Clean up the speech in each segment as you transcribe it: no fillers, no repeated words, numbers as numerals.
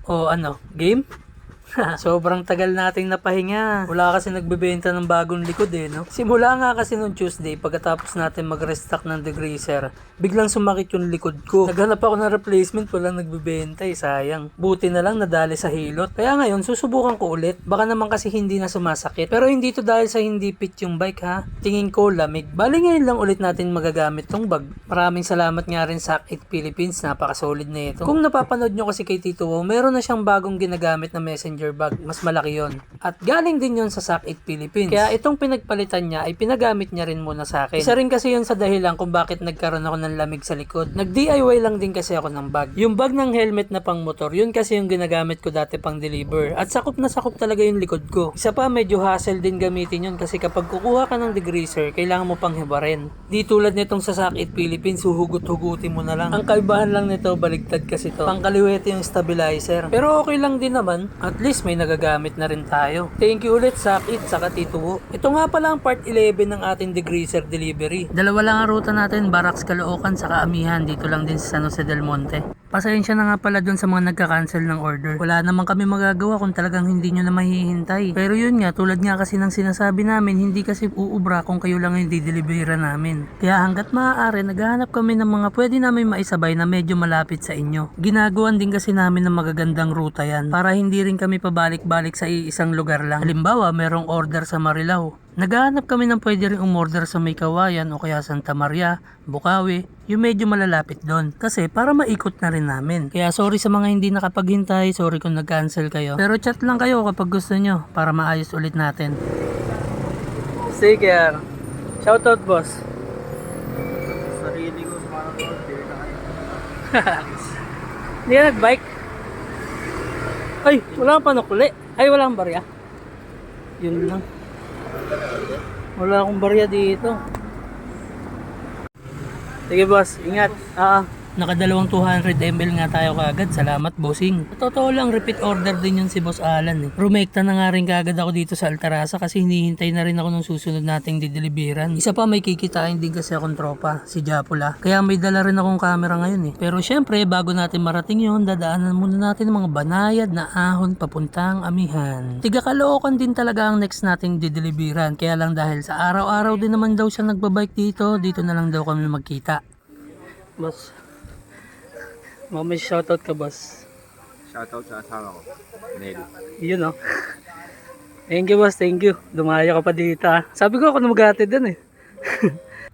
O ano, game? Sobrang tagal nating napahinga. Wala kasi nagbebenta ng bagong likod no? Simula nga kasi nung Tuesday, pagkatapos natin mag-restock ng degreaser, biglang sumakit yung likod ko. Naghanap ako ng replacement, walang nagbebenta sayang. Buti na lang nadali sa hilot. Kaya ngayon, susubukan ko ulit. Baka naman kasi hindi na sumasakit. Pero hindi to dahil sa hindi fit yung bike ha. Tingin ko lamig. Bali ngayon lang ulit natin magagamit tong bag. Maraming salamat nga rin sa Sac8 Philippines, napaka-solid na ito. Kung napapanood nyo kasi kay Tito Wow, meron na siyang bagong ginagamit na messenger bag, mas malaki yon. At galing din yon sa Sac8 Philippines. Kaya itong pinagpalitan niya ay pinagamit niya rin muna sa akin. Isa rin kasi yon sa dahilan kung bakit nagkaroon ako ng lamig sa likod. Nag-DIY lang din kasi ako ng bag. Yung bag ng helmet na pang motor, yun kasi yung ginagamit ko dati pang deliver. At sakop na sakop talaga yung likod ko. Isa pa, medyo hassle din gamitin yun kasi kapag kukuha ka ng degreaser, kailangan mo pang hibarin. Di tulad nitong sa Sac8 Philippines, huhugot-hugutin mo na lang. Ang kaibahan lang nito, baligtad kasi to. Pangkaliwete yung stabilizer. Pero okay lang din naman. At least may nagagamit na rin tayo. Thank you ulit Sac8 saka Tito Wow. Ito nga pala ang part 11 ng ating degreaser delivery. Dalawa lang ang ruta natin, Barracks Caloocan saka Amihan. Dito lang din sa San Jose del Monte. Pasensya na nga pala dun sa mga nagka-cancel ng order. Wala naman kami magagawa kung talagang hindi nyo na mahihintay. Pero yun nga, tulad nga kasi ng sinasabi namin, hindi kasi uubra kung kayo lang yung didelibera namin. Kaya hanggat maaari, naghahanap kami ng mga pwede namin maisabay na medyo malapit sa inyo. Ginagawan din kasi namin ng magagandang ruta yan para hindi rin kami pabalik-balik sa isang lugar lang. Halimbawa, merong order sa Marilao. Naghahanap kami ng pwede rin umorder sa May Kawayan o kaya Santa Maria, Bukawi, yung medyo malalapit doon. Kasi para maikot na rin namin. Kaya sorry sa mga hindi nakapaghintay, sorry kung nag-cancel kayo. Pero chat lang kayo kapag gusto nyo para maayos ulit natin. Sticker. Shoutout boss. Sarili ko sa mga order na Hindi ka nag-bike? Ay, wala pa nukuli. Ay, wala kang barya. Yun lang. Wala akong barya dito. Sige boss, ingat. Nakadalawang 200 ml nga tayo kagad. Salamat bossing. Totoo lang, repeat order din yun si Boss Alan. Rumekta na nga rin kagad ako dito sa Altarasa kasi hinihintay na rin ako ng susunod nating dideliveran. Isa pa, may kikitain din kasi akong tropa, si Japula. Kaya may dala rin akong camera ngayon Pero syempre, bago natin marating yun, dadaanan muna natin ng mga banayad na ahon papuntang Amihan. Tiga Caloocan din talaga ang next nating dideliveran. Kaya lang dahil sa araw-araw din naman daw siya nagbabike dito na lang daw kami magkita. Boss, may shoutout ka boss. Shoutout sa asawa ko, Nel. Yun Thank you boss, thank you. Dumaya ka pa dito Sabi ko ako na maghatid dun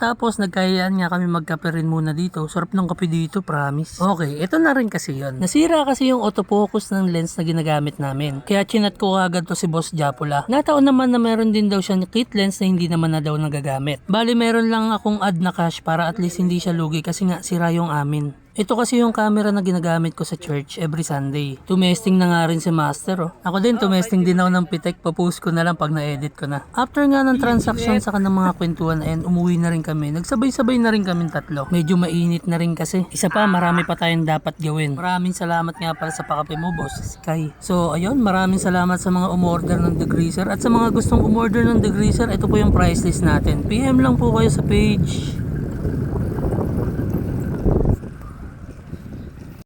Tapos nagkayaan nga kami magkape rin muna dito. Sarap ng kape dito, promise. Okay, ito na rin kasi yun. Nasira kasi yung autofocus ng lens na ginagamit namin. Kaya chinat ko agad to si Boss Japula. Nataon naman na meron din daw siyang kit lens na hindi naman na daw nagagamit. Bali meron lang akong add na cash para at least hindi siya lugi kasi nga sira yung amin. Ito kasi yung camera na ginagamit ko sa church every Sunday. Tumesting na nga rin si Master Ako din, tumesting din ako ng pitek. Papost ko na lang pag na-edit ko na. After nga ng transaction saka ng mga kwentuhan and umuwi na rin kami. Nagsabay-sabay na rin kami tatlo. Medyo mainit na rin kasi. Isa pa, marami pa tayong dapat gawin. Maraming salamat nga pala sa pakape mo, Boss Sky. So ayun, maraming salamat sa mga umorder ng degreaser. At sa mga gustong umorder ng degreaser, ito po yung price list natin. PM lang po kayo sa page.